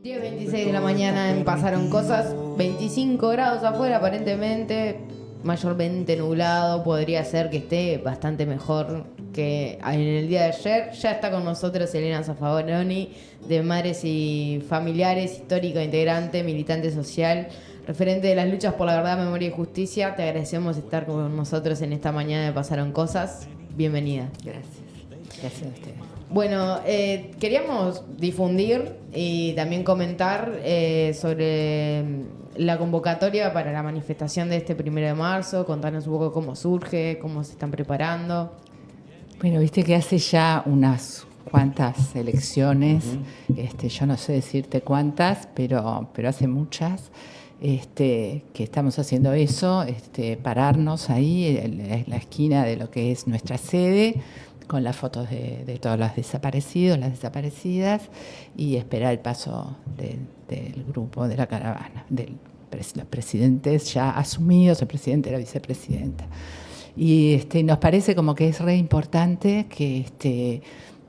10:26 de la mañana pasaron cosas, 25 grados afuera aparentemente, mayormente nublado, podría ser que esté bastante mejor que en el día de ayer. Ya está con nosotros Elena Zaffaroni, de Madres y Familiares, histórica integrante, militante social, referente de las luchas por la verdad, memoria y justicia. Te agradecemos estar con nosotros en esta mañana de Pasaron Cosas. Bienvenida. Gracias a ustedes. Bueno, queríamos difundir y también comentar sobre la convocatoria para la manifestación de este 1 de marzo. Contarnos un poco cómo surge, cómo se están preparando. Bueno, viste que hace ya unas cuantas elecciones, yo no sé decirte cuántas, pero hace muchas, que estamos haciendo eso, pararnos ahí en la esquina de lo que es nuestra sede, con las fotos de todos los desaparecidos, las desaparecidas, y esperar el paso del grupo, de la caravana, los presidentes ya asumidos, el presidente y la vicepresidenta. Y nos parece como que es re importante que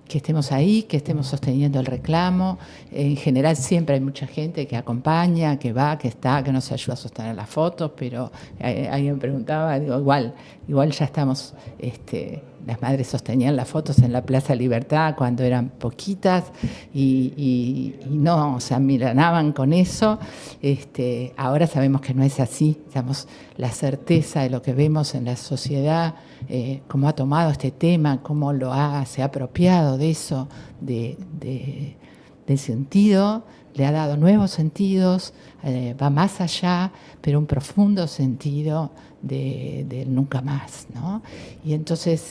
estemos ahí, que estemos sosteniendo el reclamo. En general siempre hay mucha gente que acompaña, que va, que está, que nos ayuda a sostener las fotos, pero alguien me preguntaba, digo, igual ya estamos, las madres sostenían las fotos en la Plaza Libertad cuando eran poquitas y no, o sea, milanaban con eso. Ahora sabemos que no es así, digamos, la certeza de lo que vemos en la sociedad, cómo ha tomado este tema, cómo se ha apropiado de eso, del sentido, le ha dado nuevos sentidos, va más allá, pero un profundo sentido de nunca más, ¿no? Y entonces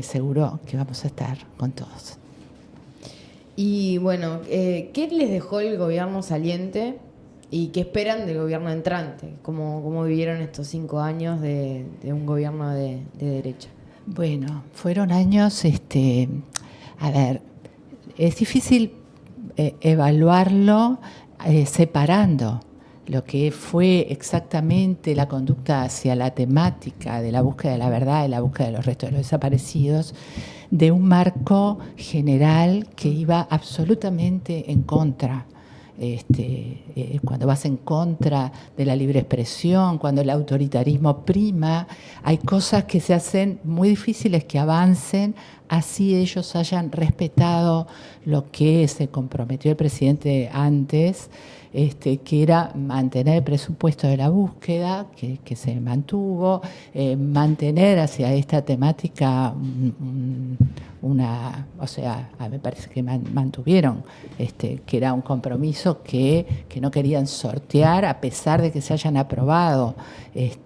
seguro que vamos a estar con todos. Y bueno, ¿qué les dejó el gobierno saliente y qué esperan del gobierno entrante? ¿Cómo vivieron estos 5 años de un gobierno de derecha? Bueno, fueron años, a ver, es difícil evaluarlo separando lo que fue exactamente la conducta hacia la temática de la búsqueda de la verdad y la búsqueda de los restos de los desaparecidos, de un marco general que iba absolutamente en contra. Cuando vas en contra de la libre expresión, cuando el autoritarismo prima, hay cosas que se hacen muy difíciles que avancen, así ellos hayan respetado lo que se comprometió el presidente antes, que era mantener el presupuesto de la búsqueda, que se mantuvo, mantener hacia esta temática o sea, me parece que mantuvieron, que era un compromiso que no querían sortear, a pesar de que se hayan aprobado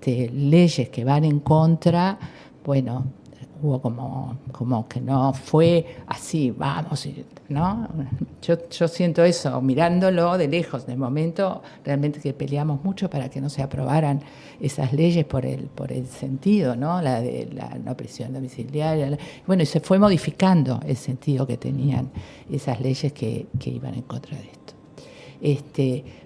leyes que van en contra. Bueno, hubo como que no fue así, vamos, ¿no? Yo siento eso, mirándolo de lejos. De momento, realmente que peleamos mucho para que no se aprobaran esas leyes por el sentido, ¿no? La de la no prisión domiciliaria. Bueno, y se fue modificando el sentido que tenían esas leyes que iban en contra de esto.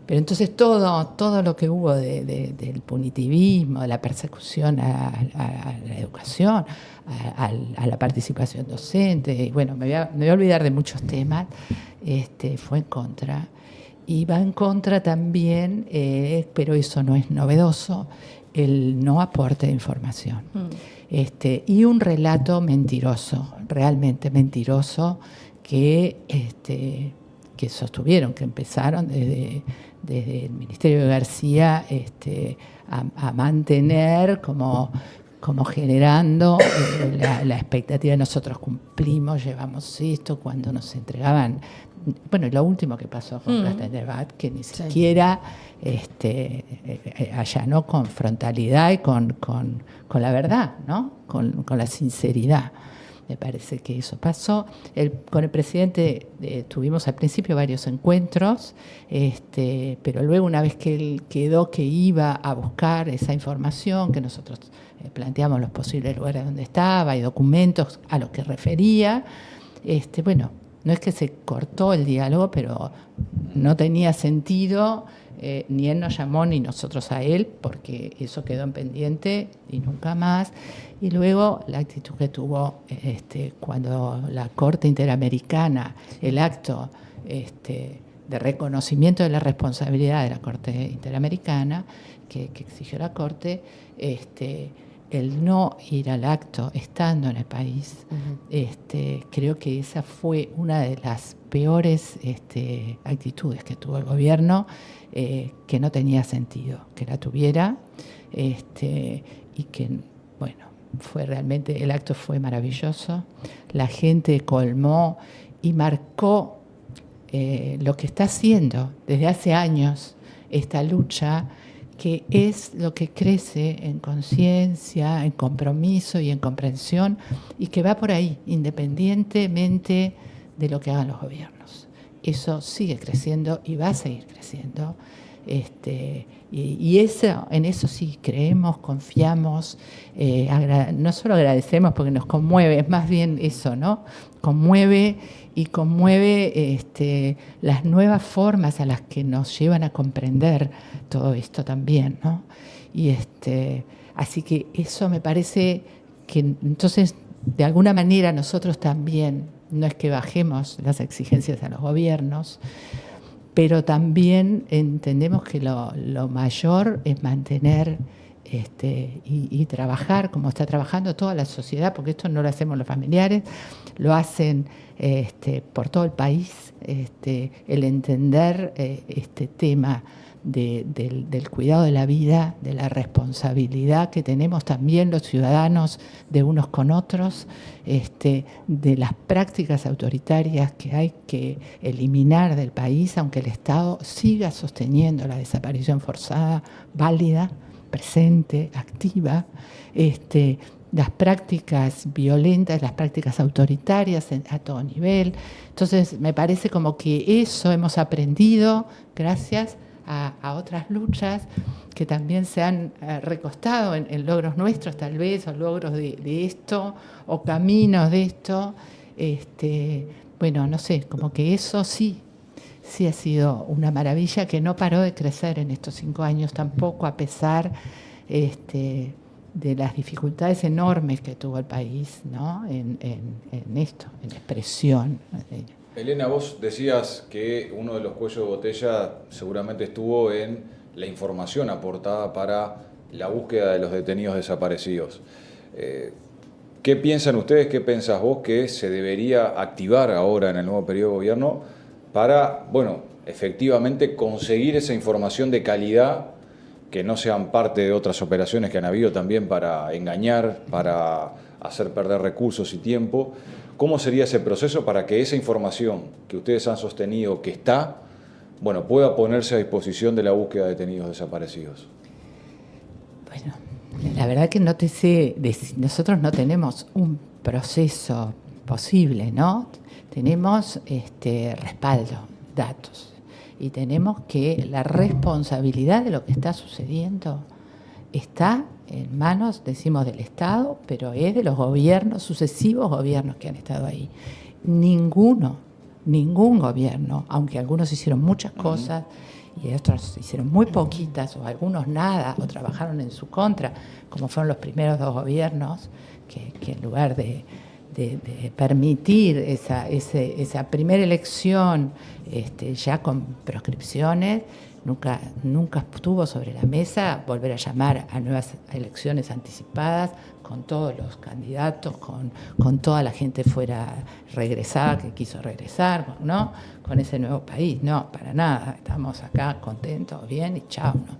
Pero entonces todo lo que hubo del punitivismo, de la persecución a la educación, a la participación docente, y bueno, me voy a olvidar de muchos temas, fue en contra. Y va en contra también, pero eso no es novedoso, el no aporte de información. Y un relato mentiroso, realmente mentiroso, que sostuvieron, que empezaron desde el Ministerio de García a mantener como generando la expectativa de nosotros cumplimos, llevamos esto, cuando nos entregaban. Bueno, y lo último que pasó con Platenberg, que ni siquiera allanó con frontalidad y con la verdad, ¿no? Con la sinceridad. Me parece que eso pasó. Con el presidente tuvimos al principio varios encuentros, pero luego, una vez que él quedó que iba a buscar esa información, que nosotros planteamos los posibles lugares donde estaba y documentos a los que refería, bueno, no es que se cortó el diálogo, pero no tenía sentido. Ni él nos llamó ni nosotros a él, porque eso quedó en pendiente y nunca más. Y luego la actitud que tuvo cuando la Corte Interamericana, el acto de reconocimiento de la responsabilidad de la Corte Interamericana que exigió la Corte, el no ir al acto estando en el país, creo que esa fue una de las peores actitudes que tuvo el gobierno, que no tenía sentido que la tuviera, y que, bueno, fue realmente, el acto fue maravilloso, la gente colmó y marcó lo que está haciendo desde hace años esta lucha, que es lo que crece en conciencia, en compromiso y en comprensión, y que va por ahí, independientemente de lo que hagan los gobiernos. Eso sigue creciendo y va a seguir creciendo. Y eso, en eso sí creemos, confiamos, no solo agradecemos porque nos conmueve, es más bien eso, ¿no? Conmueve las nuevas formas a las que nos llevan a comprender todo esto también, ¿no? Y así que eso me parece que entonces de alguna manera nosotros también, no es que bajemos las exigencias a los gobiernos, pero también entendemos que lo mayor es mantener y trabajar como está trabajando toda la sociedad, porque esto no lo hacemos los familiares, lo hacen por todo el país, el entender este tema del cuidado de la vida, de la responsabilidad que tenemos también los ciudadanos de unos con otros, de las prácticas autoritarias que hay que eliminar del país, aunque el Estado siga sosteniendo la desaparición forzada, válida, presente, activa, las prácticas violentas, las prácticas autoritarias a todo nivel. Entonces, me parece como que eso hemos aprendido gracias a otras luchas que también se han recostado en logros nuestros, tal vez, o logros de esto, o caminos de esto. Bueno, no sé, como que eso sí ha sido una maravilla que no paró de crecer en estos 5 años tampoco, a pesar de las dificultades enormes que tuvo el país, ¿no? en esto, en la expresión. Elena, vos decías que uno de los cuellos de botella seguramente estuvo en la información aportada para la búsqueda de los detenidos desaparecidos. ¿Qué piensan ustedes, qué pensás vos que se debería activar ahora en el nuevo periodo de gobierno para, bueno, efectivamente conseguir esa información de calidad, que no sean parte de otras operaciones que han habido también para engañar, para hacer perder recursos y tiempo? ¿Cómo sería ese proceso para que esa información que ustedes han sostenido que está, bueno, pueda ponerse a disposición de la búsqueda de detenidos desaparecidos? Bueno, la verdad que no te sé decir, nosotros no tenemos un proceso posible, ¿no? Tenemos respaldo, datos, y tenemos que la responsabilidad de lo que está sucediendo está en manos, decimos, del Estado, pero es de los gobiernos, sucesivos gobiernos que han estado ahí. Ningún gobierno, aunque algunos hicieron muchas cosas y otros hicieron muy poquitas, o algunos nada, o trabajaron en su contra, como fueron los primeros 2 gobiernos, que en lugar de permitir esa primera elección ya con proscripciones, nunca estuvo sobre la mesa volver a llamar a nuevas elecciones anticipadas con todos los candidatos, con toda la gente fuera regresada, que quiso regresar, ¿no? Con ese nuevo país. No, para nada. Estamos acá contentos, bien y chao, ¿no?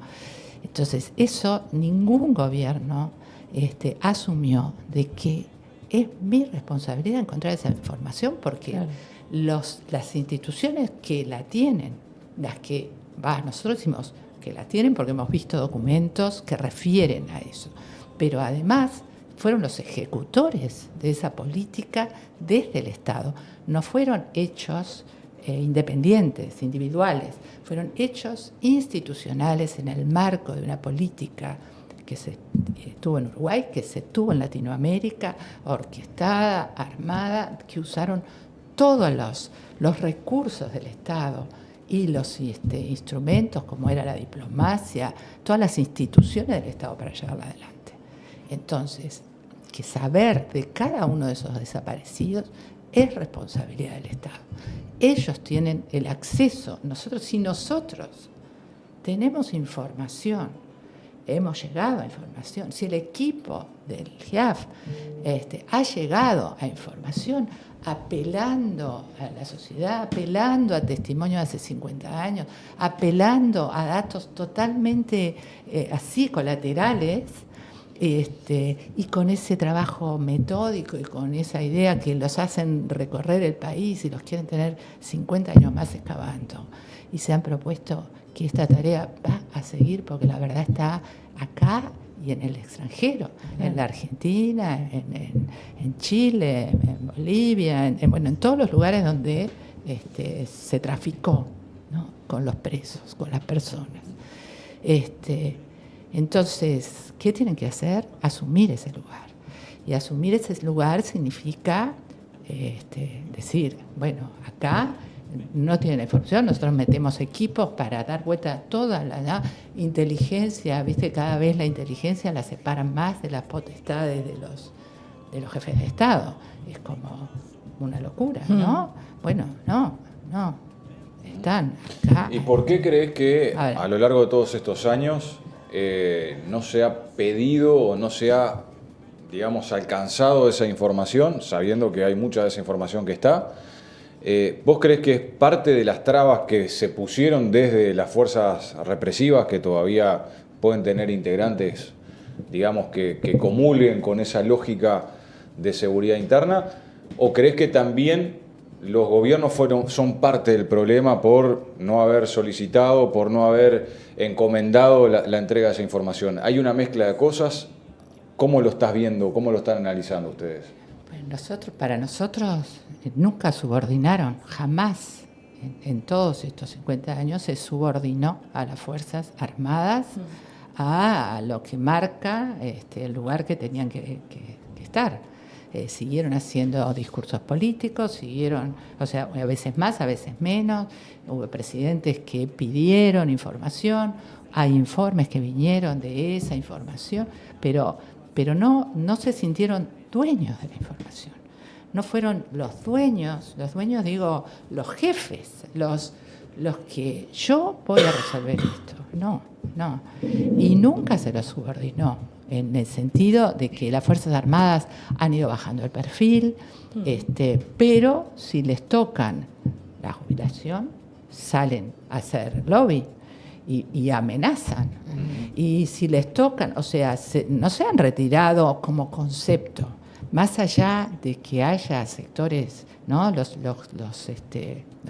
Entonces, eso ningún gobierno asumió de que es mi responsabilidad encontrar esa información, porque claro, las instituciones que la tienen, nosotros decimos que la tienen porque hemos visto documentos que refieren a eso, pero además fueron los ejecutores de esa política desde el Estado. No fueron hechos independientes, individuales, fueron hechos institucionales en el marco de una política que se tuvo en Uruguay, que se tuvo en Latinoamérica, orquestada, armada, que usaron todos los recursos del Estado y los instrumentos, como era la diplomacia, todas las instituciones del Estado para llevarla adelante. Entonces, que saber de cada uno de esos desaparecidos es responsabilidad del Estado. Ellos tienen el acceso. Si nosotros tenemos información, hemos llegado a información, si el equipo del GIAF ha llegado a información, apelando a la sociedad, apelando a testimonios de hace 50 años, apelando a datos totalmente así colaterales, y con ese trabajo metódico y con esa idea que los hacen recorrer el país y los quieren tener 50 años más excavando. Y se han propuesto que esta tarea va a seguir porque la verdad está acá y en el extranjero, en la Argentina, en Chile, en Bolivia, en todos los lugares donde se traficó, ¿no?, con los presos, con las personas. Entonces, ¿qué tienen que hacer? Asumir ese lugar. Y asumir ese lugar significa decir, bueno, acá no tienen información, nosotros metemos equipos para dar vuelta a toda la inteligencia, viste, cada vez la inteligencia la separan más de las potestades de los jefes de Estado. Es como una locura, ¿no? Bueno, no. Están acá. ¿Y por qué crees que a lo largo de todos estos años no se ha pedido o no se ha, digamos, alcanzado esa información, sabiendo que hay mucha de esa información que está? ¿Vos crees que es parte de las trabas que se pusieron desde las fuerzas represivas que todavía pueden tener integrantes, digamos, que comulguen con esa lógica de seguridad interna? ¿O crees que también los gobiernos son parte del problema por no haber solicitado, por no haber encomendado la entrega de esa información? ¿Hay una mezcla de cosas? ¿Cómo lo estás viendo? ¿Cómo lo están analizando ustedes? Para nosotros nunca subordinaron, jamás en todos estos 50 años se subordinó a las Fuerzas Armadas a lo que marca el lugar que tenían que estar. Siguieron haciendo discursos políticos, a veces más, a veces menos. Hubo presidentes que pidieron información, hay informes que vinieron de esa información, pero no se sintieron dueños de la información. No fueron los dueños digo, los jefes, los que yo voy a resolver esto. No. Y nunca se los subordinó, en el sentido de que las Fuerzas Armadas han ido bajando el perfil, pero si les tocan la jubilación, salen a hacer lobby y amenazan. Y si les tocan, no se han retirado como concepto, más allá de que haya sectores, ¿no?, los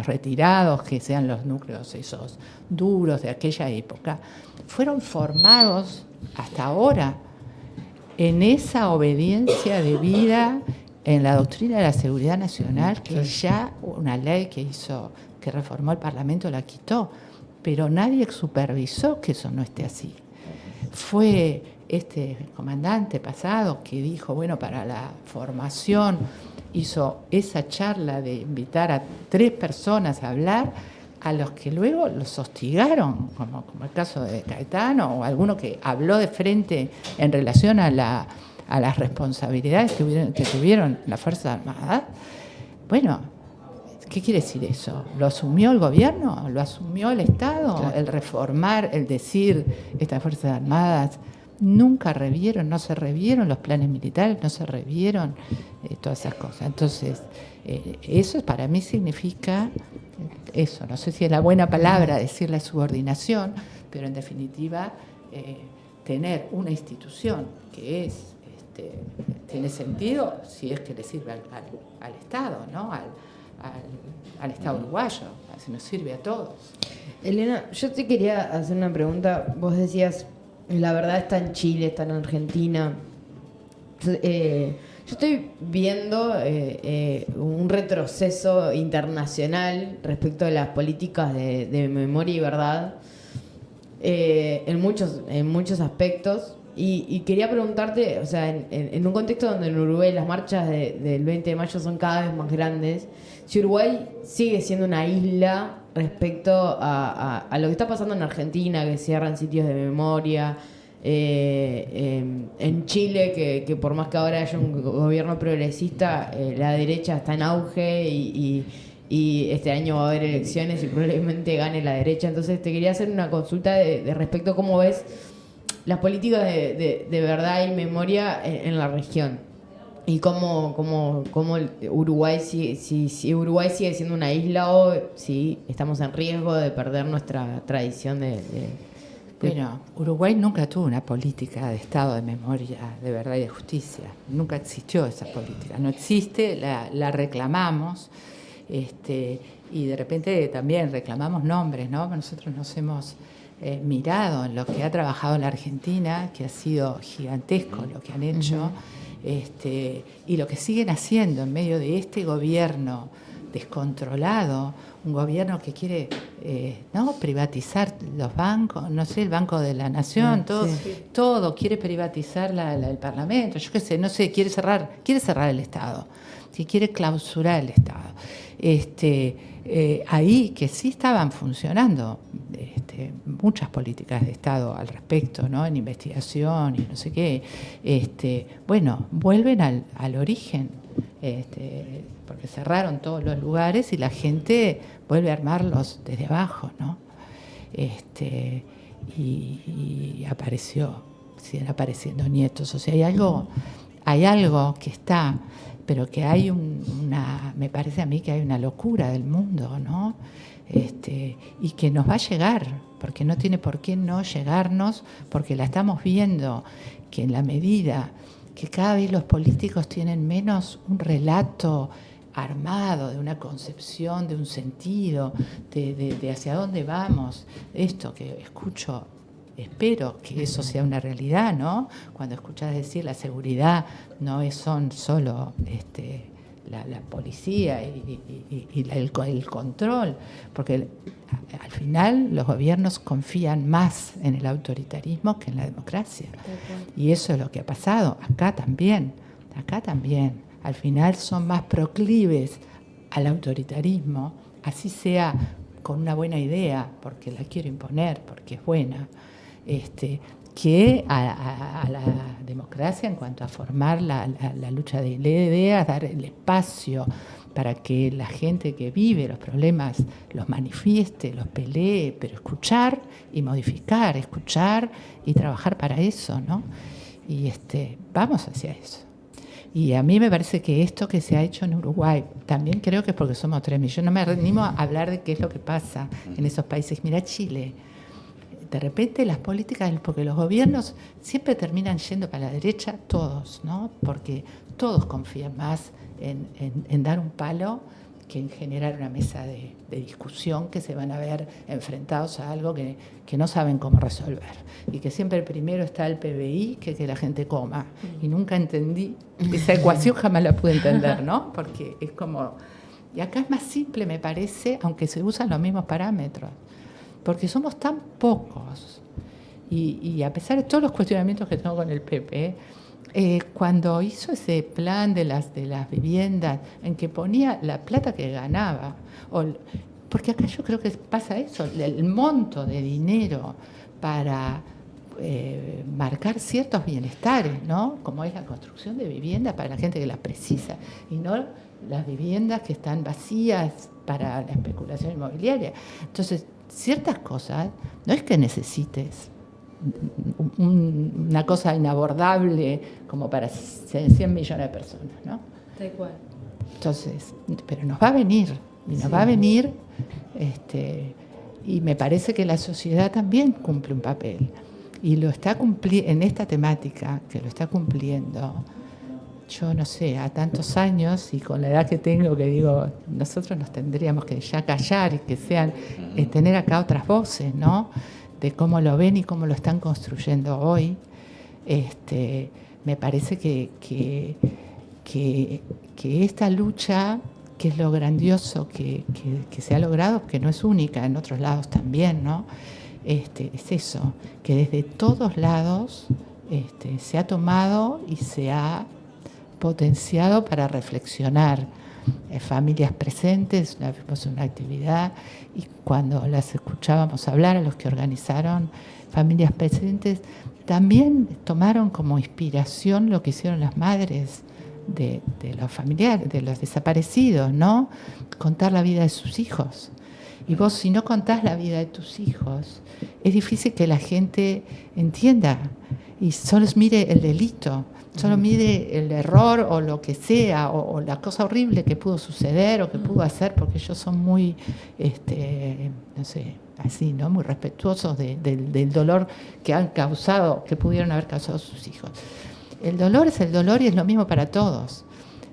retirados, que sean los núcleos esos duros de aquella época, fueron formados hasta ahora en esa obediencia debida en la doctrina de la seguridad nacional, que ya una ley que reformó el Parlamento la quitó, pero nadie supervisó que eso no esté así. Fue este comandante pasado que dijo, bueno, para la formación hizo esa charla de invitar a 3 personas a hablar, a los que luego los hostigaron, como el caso de Caetano, o alguno que habló de frente en relación a las responsabilidades que tuvieron las Fuerzas Armadas. Bueno, ¿qué quiere decir eso? ¿Lo asumió el gobierno? ¿Lo asumió el Estado? Claro. El reformar, el decir, estas Fuerzas Armadas nunca no se revieron los planes militares, no se revieron todas esas cosas. Entonces, eso para mí significa eso. No sé si es la buena palabra decir la subordinación, pero en definitiva tener una institución que tiene sentido si es que le sirve al Estado, ¿no? Al Estado uruguayo, si nos sirve a todos. Elena, yo te quería hacer una pregunta. Vos decías, la verdad está en Chile, está en Argentina. Yo estoy viendo un retroceso internacional respecto a las políticas de memoria y verdad en muchos aspectos. Y quería preguntarte, o sea, en un contexto donde en Uruguay las marchas del 20 de mayo son cada vez más grandes, si Uruguay sigue siendo una isla respecto a lo que está pasando en Argentina, que cierran sitios de memoria, en Chile, que por más que ahora haya un gobierno progresista, la derecha está en auge y este año va a haber elecciones y probablemente gane la derecha. Entonces te quería hacer una consulta de respecto a cómo ves las políticas de verdad y memoria en la región. Y cómo Uruguay, si Uruguay sigue siendo una isla o si estamos en riesgo de perder nuestra tradición Bueno, Uruguay nunca tuvo una política de Estado de memoria, de verdad y de justicia. Nunca existió esa política. No existe, la reclamamos, y de repente también reclamamos nombres, ¿no? Nosotros nos hemos mirado en lo que ha trabajado la Argentina, que ha sido gigantesco lo que han hecho, y lo que siguen haciendo en medio de este gobierno descontrolado, un gobierno que quiere ¿no? privatizar los bancos, no sé, el Banco de la Nación, todo quiere privatizar el Parlamento, yo qué sé, no sé, quiere cerrar el Estado, quiere clausurar el Estado. Ahí que sí estaban funcionando muchas políticas de Estado al respecto, ¿no? En investigación y no sé qué, bueno, vuelven al origen, porque cerraron todos los lugares y la gente vuelve a armarlos desde abajo, ¿no? Y siguen apareciendo nietos, o sea, hay algo que está, pero que hay me parece a mí que hay una locura del mundo, ¿no? Y que nos va a llegar, porque no tiene por qué no llegarnos, porque la estamos viendo, que en la medida que cada vez los políticos tienen menos un relato armado, de una concepción, de un sentido, de hacia dónde vamos, esto que escucho. Espero que eso sea una realidad, ¿no? Cuando escuchás decir la seguridad no son solo la policía y el control, porque al final los gobiernos confían más en el autoritarismo que en la democracia. Y eso es lo que ha pasado. Acá también. Al final son más proclives al autoritarismo, así sea con una buena idea, porque la quiero imponer, porque es buena, que a la democracia en cuanto a formar la lucha de ideas, dar el espacio para que la gente que vive los problemas los manifieste, los pelee, pero escuchar y modificar, escuchar y trabajar para eso, ¿no? Y vamos hacia eso. Y a mí me parece que esto que se ha hecho en Uruguay, también creo que es porque somos 3 millones, no me animo a hablar de qué es lo que pasa en esos países. Mira Chile, de repente las políticas, porque los gobiernos siempre terminan yendo para la derecha, todos, ¿no? Porque todos confían más en dar un palo que en generar una mesa de discusión, que se van a ver enfrentados a algo que no saben cómo resolver. Y que siempre primero está el PBI que la gente coma. Y nunca entendí, esa ecuación jamás la pude entender, ¿no? Porque es como... Y acá es más simple, me parece, aunque se usan los mismos parámetros. Porque somos tan pocos. Y a pesar de todos los cuestionamientos que tengo con el PP, cuando hizo ese plan de las viviendas, en que ponía la plata que ganaba, porque acá yo creo que pasa eso, el monto de dinero para marcar ciertos bienestares, ¿no? Como es la construcción de viviendas para la gente que las precisa, y no las viviendas que están vacías para la especulación inmobiliaria. Entonces, ciertas cosas, no es que necesites una cosa inabordable como para 100 millones de personas, ¿no? Tal cual. Entonces, pero nos va a venir, y nos va a venir, y me parece que la sociedad también cumple un papel, y lo está cumpliendo en esta temática, que lo está cumpliendo. Yo no sé, a tantos años y con la edad que tengo, que digo, nosotros nos tendríamos que ya callar y que sean, tener acá otras voces, ¿no? De cómo lo ven y cómo lo están construyendo hoy. Me parece que esta lucha, que es lo grandioso que se ha logrado, que no es única, en otros lados también, ¿no? Es eso, que desde todos lados se ha tomado y se ha potenciado para reflexionar. Familias presentes, vimos una actividad, y cuando las escuchábamos hablar, a los que organizaron Familias Presentes, también tomaron como inspiración lo que hicieron las madres de los familiares, de los desaparecidos, ¿no? Contar la vida de sus hijos. Y vos, si no contás la vida de tus hijos, es difícil que la gente entienda y solo mire el delito, solo mire el error o lo que sea, o la cosa horrible que pudo suceder o que pudo hacer, porque ellos son muy, no sé, así, ¿no? Muy respetuosos del dolor que han causado, que pudieron haber causado sus hijos. El dolor es el dolor y es lo mismo para todos,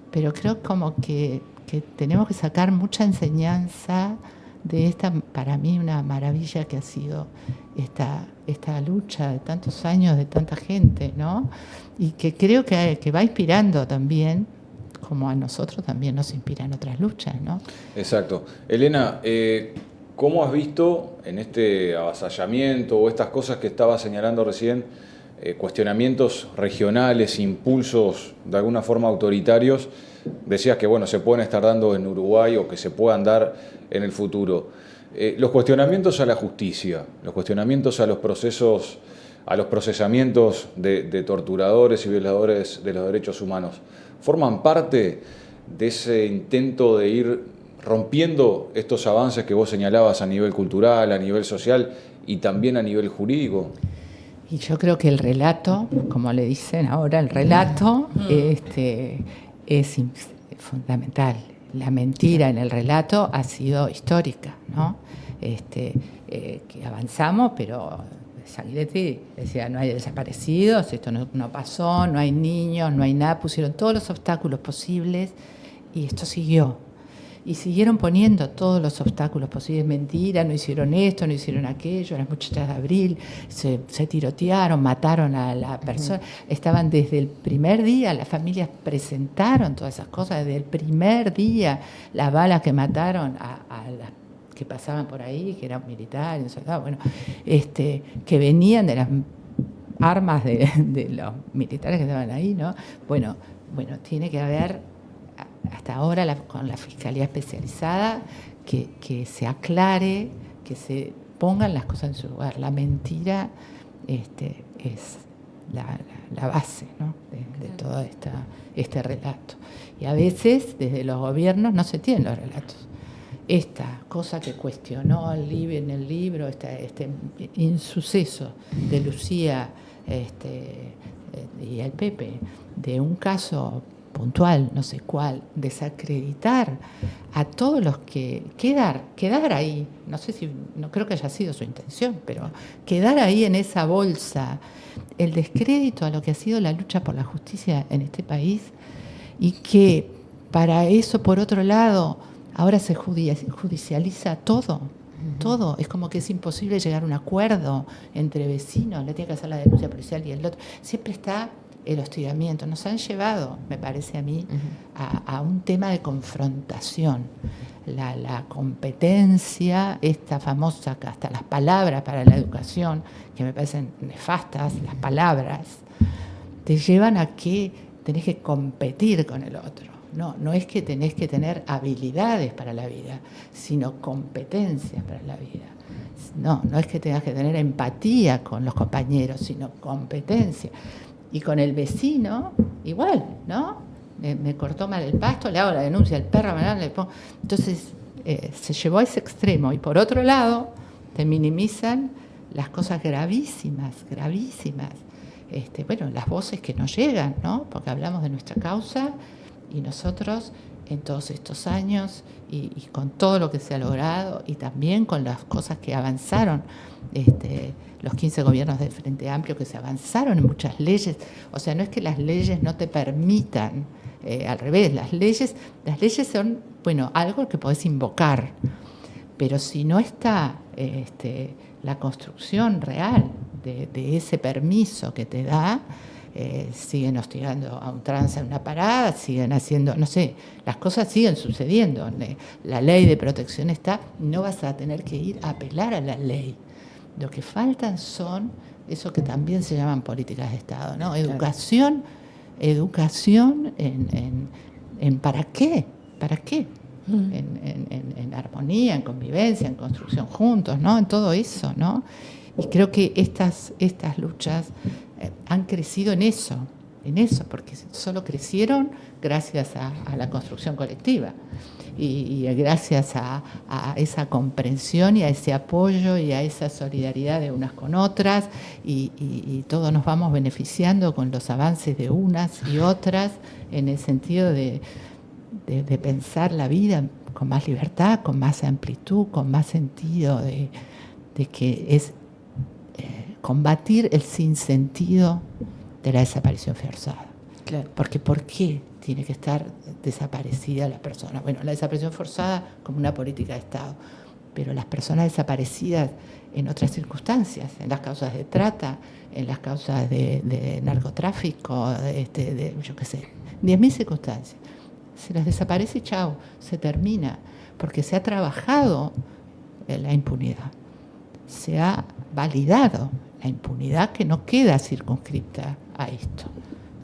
pero creo como que tenemos que sacar mucha enseñanza de esta, para mí, una maravilla que ha sido esta lucha de tantos años, de tanta gente, ¿no? Y que creo que va inspirando también, como a nosotros también nos inspiran otras luchas, ¿no? Exacto. Elena, ¿cómo has visto en este avasallamiento o estas cosas que estaba señalando recién, cuestionamientos regionales, impulsos de alguna forma autoritarios? Decías que bueno, se pueden estar dando en Uruguay o que se puedan dar en el futuro. Los cuestionamientos a la justicia, los cuestionamientos a los procesos, a los procesamientos de torturadores y violadores de los derechos humanos, ¿forman parte de ese intento de ir rompiendo estos avances que vos señalabas a nivel cultural, a nivel social y también a nivel jurídico? Y yo creo que el relato, como le dicen ahora, el relato es fundamental. La mentira en el relato ha sido histórica, ¿no? Que avanzamos, pero Sanguinetti decía, no hay desaparecidos, esto no pasó, no hay niños, no hay nada, pusieron todos los obstáculos posibles y esto siguió. Y siguieron poniendo todos los obstáculos posibles, mentira, no hicieron esto, no hicieron aquello, las muchachas de Abril se tirotearon, mataron a la persona. Estaban desde el primer día, las familias presentaron todas esas cosas, desde el primer día, las balas que mataron a las que pasaban por ahí, que eran militares, soldados, bueno, que venían de las armas de los militares que estaban ahí, ¿no? Bueno, tiene que haber hasta ahora con la Fiscalía Especializada que se aclare, que se pongan las cosas en su lugar. La mentira es la base, ¿no? de todo este relato. Y a veces desde los gobiernos no se tienen los relatos. Esta cosa que cuestionó en el libro, este insuceso de Lucía y el Pepe, de un caso puntual, no sé cuál, desacreditar a todos los que quedar ahí, no creo que haya sido su intención, pero quedar ahí en esa bolsa, el descrédito a lo que ha sido la lucha por la justicia en este país, y que para eso, por otro lado, ahora se judicializa todo. Todo, es como que es imposible llegar a un acuerdo entre vecinos, le tiene que hacer la denuncia policial y el otro. Siempre está el hostigamiento. Nos han llevado, me parece a mí, a un tema de confrontación. La competencia, esta famosa, hasta las palabras para la educación, que me parecen nefastas, las palabras, te llevan a que tenés que competir con el otro. No es que tenés que tener habilidades para la vida, sino competencias para la vida. No es que tengas que tener empatía con los compañeros, sino competencia. Y con el vecino, igual, ¿no? Me cortó mal el pasto, le hago la denuncia al perro, le pongo. Entonces, se llevó a ese extremo. Y por otro lado, te minimizan las cosas gravísimas. Las voces que nos llegan, ¿no? Porque hablamos de nuestra causa y nosotros, en todos estos años, y con todo lo que se ha logrado, y también con las cosas que avanzaron, los 15 gobiernos del Frente Amplio, que se avanzaron en muchas leyes. O sea, no es que las leyes no te permitan, al revés, las leyes son, algo que podés invocar, pero si no está la construcción real de ese permiso que te da, siguen hostigando a un trans en una parada, siguen haciendo, no sé, las cosas siguen sucediendo. La ley de protección está, no vas a tener que ir a apelar a la ley. Lo que faltan son eso que también se llaman políticas de Estado, ¿no? Educación en ¿para qué? En armonía, en convivencia, en construcción juntos, ¿no? En todo eso, ¿no? Y creo que estas luchas han crecido en eso, porque solo crecieron gracias a la construcción colectiva y gracias a esa comprensión y a ese apoyo y a esa solidaridad de unas con otras y todos nos vamos beneficiando con los avances de unas y otras en el sentido de pensar la vida con más libertad, con más amplitud, con más sentido de que es combatir el sinsentido de la desaparición forzada. Claro. Porque ¿por qué tiene que estar desaparecida la persona? Bueno, la desaparición forzada como una política de Estado, pero las personas desaparecidas en otras circunstancias, en las causas de trata, en las causas de narcotráfico, yo qué sé, 10.000 circunstancias. Se las desaparece y chao, se termina, porque se ha trabajado la impunidad, se ha validado la impunidad que no queda circunscripta a esto.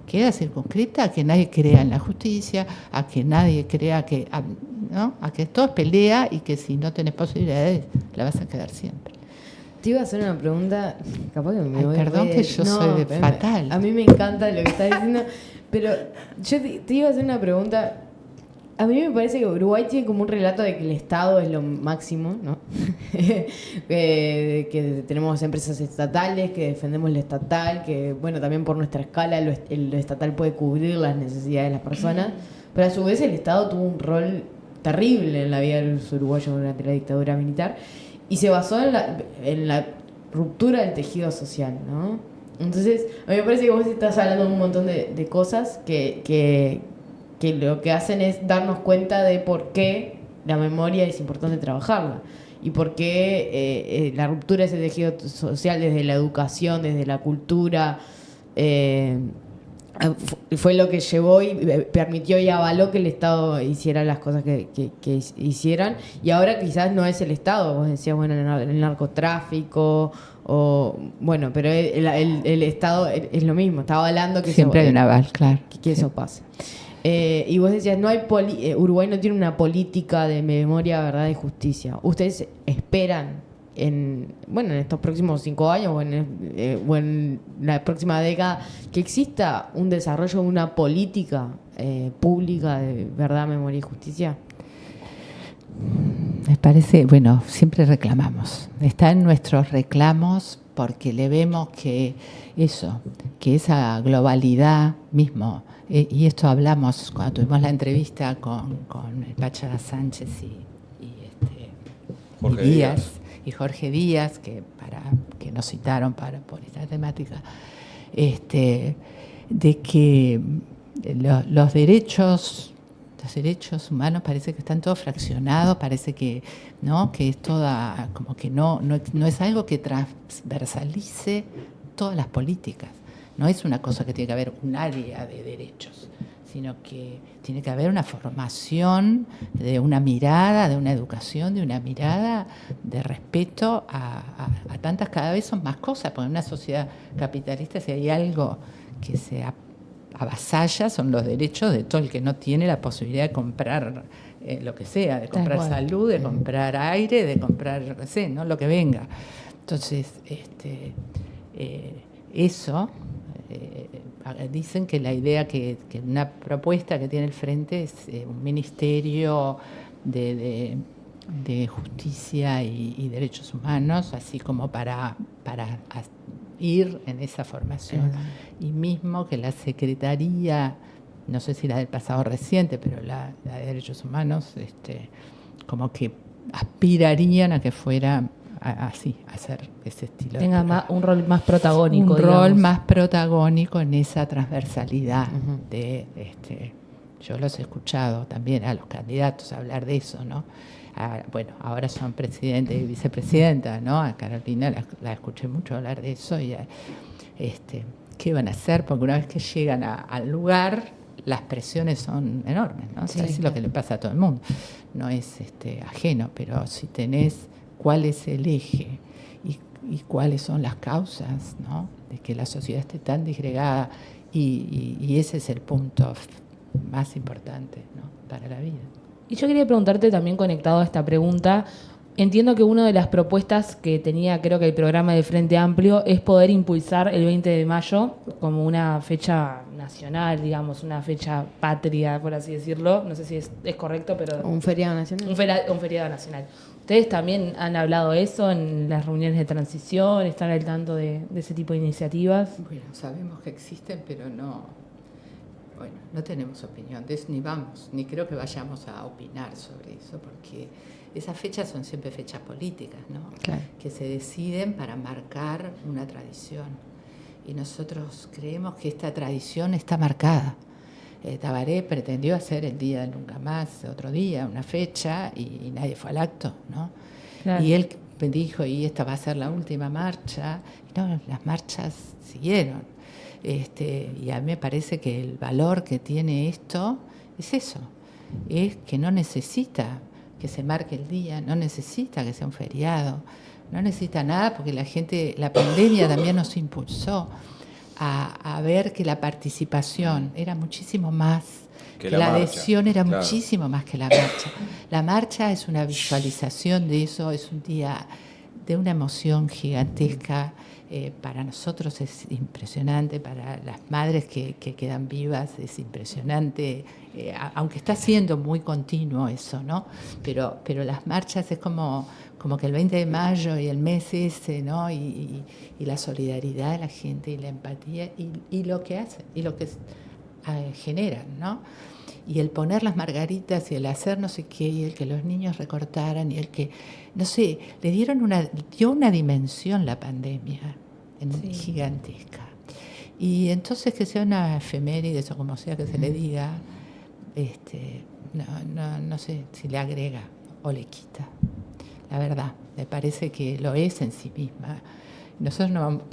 Queda circunscrita a que nadie crea en la justicia, a que nadie crea que, ¿no? A que todo es pelea y que si no tenés posibilidades la vas a quedar siempre. Te iba a hacer una pregunta, capaz que me voy perdón que yo soy fatal. A mí me encanta lo que estás diciendo, pero yo te iba a hacer una pregunta. A mí me parece que Uruguay tiene como un relato de que el Estado es lo máximo, ¿no? Que tenemos empresas estatales, que defendemos lo estatal, que, bueno, también por nuestra escala lo estatal puede cubrir las necesidades de las personas, pero a su vez el Estado tuvo un rol terrible en la vida de los uruguayos durante la dictadura militar y se basó en la ruptura del tejido social, ¿no? Entonces, a mí me parece que vos estás hablando de un montón de cosas que lo que hacen es darnos cuenta de por qué la memoria es importante trabajarla y por qué la ruptura de ese tejido social desde la educación, desde la cultura, fue lo que llevó y permitió y avaló que el Estado hiciera las cosas que hicieran, y ahora quizás no es el Estado, vos decías, bueno, el narcotráfico, o bueno, pero el Estado es lo mismo, está avalando que siempre hay un aval, claro, que eso pase. Y vos decías, Uruguay no tiene una política de memoria, verdad y justicia. ¿Ustedes esperan en estos próximos 5 años o en la próxima década que exista un desarrollo de una política pública de verdad, memoria y justicia? Me parece, bueno, siempre reclamamos. Está en nuestros reclamos porque le vemos que esa globalidad mismo, y esto hablamos cuando tuvimos la entrevista con Pacha Sánchez y Jorge Díaz, que nos citaron por esta temática, de que los derechos humanos parece que están todos fraccionados, parece que es toda, como que no es algo que transversalice todas las políticas. No es una cosa que tiene que haber un área de derechos, sino que tiene que haber una formación de una mirada, de una educación, de una mirada de respeto a tantas, cada vez son más cosas, porque en una sociedad capitalista si hay algo que se avasalla son los derechos de todo el que no tiene la posibilidad de comprar lo que sea, de comprar salud, de comprar aire, de comprar, yo qué sé, ¿no? Lo que venga. Entonces, eso... dicen que la idea que una propuesta que tiene el Frente es un ministerio de justicia y derechos humanos, así como para ir en esa formación. Y mismo que la Secretaría, no sé si la del pasado reciente, pero la de derechos humanos, como que aspirarían a que fuera así, hacer ese estilo. Tenga un rol más protagónico. Rol más protagónico en esa transversalidad. Yo los he escuchado también a los candidatos hablar de eso, ¿no? Ahora son presidente y vicepresidenta, ¿no? A Carolina la escuché mucho hablar de eso y ¿qué van a hacer? Porque una vez que llegan al lugar, las presiones son enormes, ¿no? Sí, es lo que le pasa a todo el mundo. No es ajeno, pero si tenés cuál es el eje y cuáles son las causas, ¿no? De que la sociedad esté tan disgregada y ese es el punto más importante, ¿no? Para la vida. Y yo quería preguntarte también, conectado a esta pregunta, Entiendo que una de las propuestas que tenía, creo que el programa del Frente Amplio, es poder impulsar el 20 de mayo como una fecha nacional, digamos, una fecha patria, por así decirlo. No sé si es correcto, pero... Un feriado nacional. Un feriado nacional. ¿Ustedes también han hablado de eso en las reuniones de transición? ¿Están al tanto de ese tipo de iniciativas? Bueno, sabemos que existen, pero no tenemos opinión de eso, ni creo que vayamos a opinar sobre eso, porque esas fechas son siempre fechas políticas, ¿no? Claro. Que se deciden para marcar una tradición. Y nosotros creemos que esta tradición está marcada. Tabaré pretendió hacer el Día del Nunca Más, otro día, una fecha, y nadie fue al acto, ¿no? Claro. Y él dijo, y esta va a ser la última marcha. Y no, las marchas siguieron. Y a mí me parece que el valor que tiene esto es eso, es que no necesita que se marque el día, no necesita que sea un feriado, no necesita nada, porque la pandemia también nos impulsó a ver que la participación era muchísimo más, que la adhesión era muchísimo más que la marcha. La marcha es una visualización de eso, es un día de una emoción gigantesca. Para nosotros es impresionante, para las madres que quedan vivas es impresionante, aunque está siendo muy continuo eso, ¿no? Pero las marchas es como que el 20 de mayo y el mes ese, ¿no? Y la solidaridad de la gente y la empatía y lo que hacen y lo que generan, ¿no? Y el poner las margaritas y el hacer no sé qué, y el que los niños recortaran, y el que, no sé, dio una dimensión la pandemia gigantesca. Y entonces que sea una efeméride o como sea que se le diga, no sé si le agrega o le quita. La verdad, me parece que lo es en sí misma. Nosotros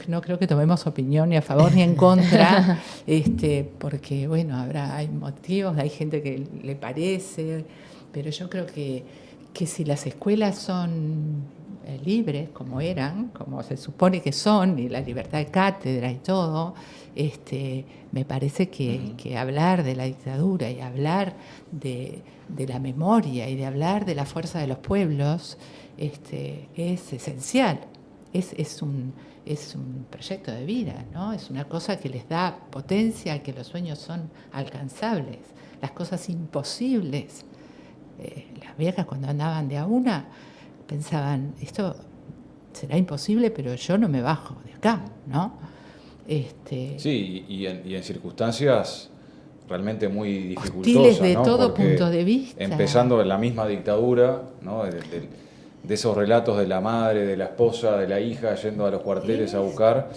no creo que tomemos opinión ni a favor ni en contra, porque bueno, hay motivos, hay gente que le parece, pero yo creo que si las escuelas son libres, como eran, como se supone que son, y la libertad de cátedra y todo, me parece que hablar de la dictadura y hablar de la memoria y de hablar de la fuerza de los pueblos es esencial. Es un proyecto de vida, ¿no? Es una cosa que les da potencia, que los sueños son alcanzables, las cosas imposibles. Las viejas cuando andaban de a una pensaban, esto será imposible, pero yo no me bajo de acá, ¿no? Sí, y en circunstancias realmente muy dificultosas, hostiles de ¿no? todo Porque punto de vista. empezando en la misma dictadura, ¿no? De esos relatos de la madre, de la esposa, de la hija yendo a los cuarteles a buscar,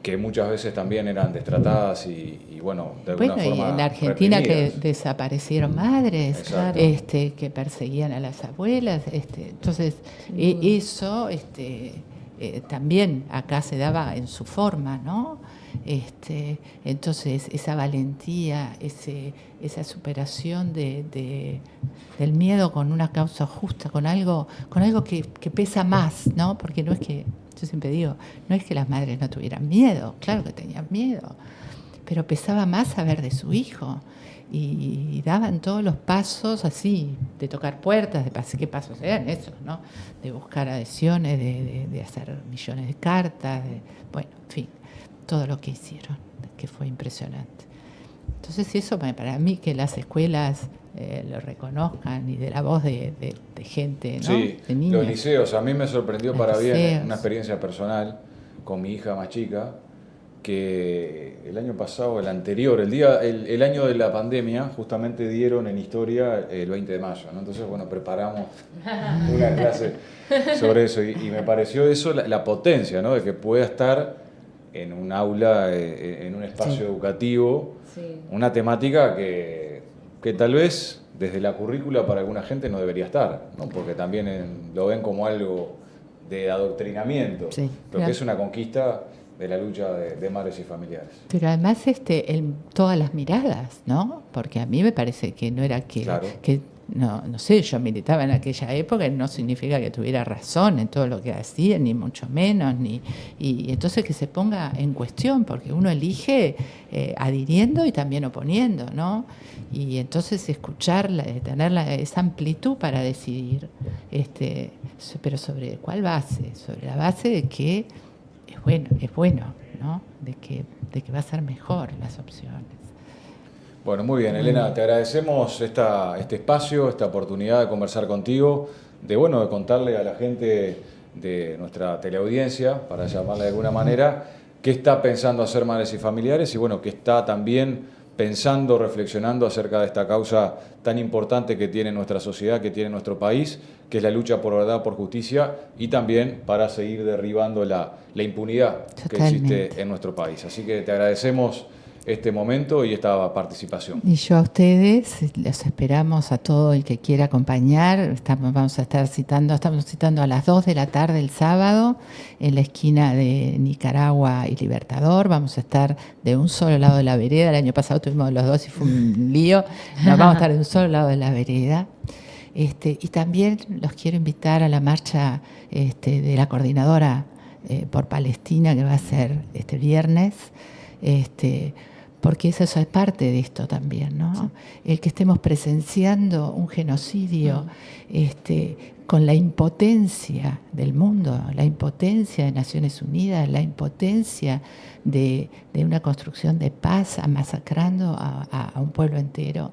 que muchas veces también eran destratadas y bueno, de alguna forma y en la Argentina reprimidas. que desaparecieron madres, Exacto. Que perseguían a las abuelas, entonces eso también acá se daba en su forma, ¿no? Entonces esa valentía, esa superación del miedo con una causa justa, con algo que pesa más, ¿no? Porque no es que, yo siempre digo, no es que las madres no tuvieran miedo, claro que tenían miedo, pero pesaba más saber de su hijo y daban todos los pasos así, de tocar puertas, qué pasos eran esos, ¿no? De buscar adhesiones, de hacer millones de cartas, bueno, en fin, todo lo que hicieron, que fue impresionante. Entonces eso para mí que las escuelas lo reconozcan y de la voz de gente, ¿no? Sí, de niños. los liceos, a mí me sorprendió Los para bien, liceos. una experiencia personal con mi hija más chica, que el año pasado, el anterior, el año de la pandemia, justamente dieron en historia el 20 de mayo, ¿no? Entonces, bueno, preparamos una clase sobre eso y me pareció eso la potencia, ¿no? De que pueda estar en un aula, en un espacio educativo, una temática que tal vez desde la currícula para alguna gente no debería estar, ¿no? Porque también lo ven como algo de adoctrinamiento, Sí, pero claro. que es una conquista de la lucha de madres y familiares. Pero además todas las miradas, ¿no? Porque a mí me parece que no era Claro. que no sé, yo militaba en aquella época y no significa que tuviera razón en todo lo que hacía, ni mucho menos, y entonces que se ponga en cuestión, porque uno elige adhiriendo y también oponiendo, ¿no? Y entonces escucharla, tener esa amplitud para decidir, pero ¿sobre cuál base? Sobre la base de que es bueno, ¿no? De que va a ser mejor las opciones. Bueno, muy bien, Elena, te agradecemos este espacio, esta oportunidad de conversar contigo, de contarle a la gente de nuestra teleaudiencia, para llamarla de alguna manera, qué está pensando hacer Madres y Familiares y que está también pensando, reflexionando acerca de esta causa tan importante que tiene nuestra sociedad, que tiene nuestro país, que es la lucha por verdad, por justicia y también para seguir derribando la impunidad que existe en nuestro país. Así que te agradecemos este momento y esta participación. Y yo a ustedes los esperamos a todo el que quiera acompañar. Estamos citando a las 2 de la tarde el sábado en la esquina de Nicaragua y Libertador. Vamos a estar de un solo lado de la vereda. El año pasado tuvimos los dos y fue un lío. Nos vamos a estar de un solo lado de la vereda. Y también los quiero invitar a la marcha de la Coordinadora por Palestina, que va a ser este viernes. Porque eso es parte de esto también, ¿no? Sí. El que estemos presenciando un genocidio con la impotencia del mundo, la impotencia de Naciones Unidas, la impotencia de una construcción de paz, masacrando a un pueblo entero,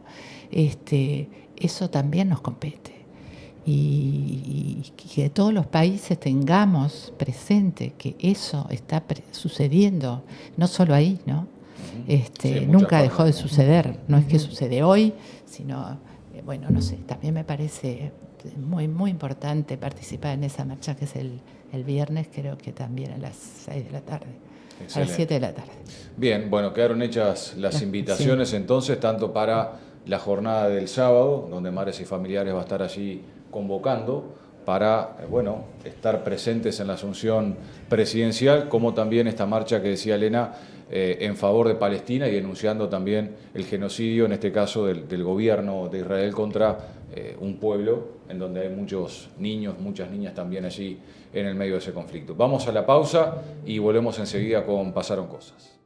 eso también nos compete. Y que todos los países tengamos presente que eso está sucediendo, no solo ahí, ¿no? Sí, nunca dejó de suceder, no es que sucede hoy, sino, no sé, también me parece muy, muy importante participar en esa marcha que es el viernes, creo que también a las 6 de la tarde, excelente. A las 7 de la tarde. Bien, quedaron hechas las invitaciones entonces, tanto para la jornada del sábado, donde Madres y Familiares va a estar allí convocando, para estar presentes en la asunción presidencial, como también esta marcha que decía Elena en favor de Palestina y denunciando también el genocidio, en este caso del gobierno de Israel contra un pueblo en donde hay muchos niños, muchas niñas también allí en el medio de ese conflicto. Vamos a la pausa y volvemos enseguida con Pasaron Cosas.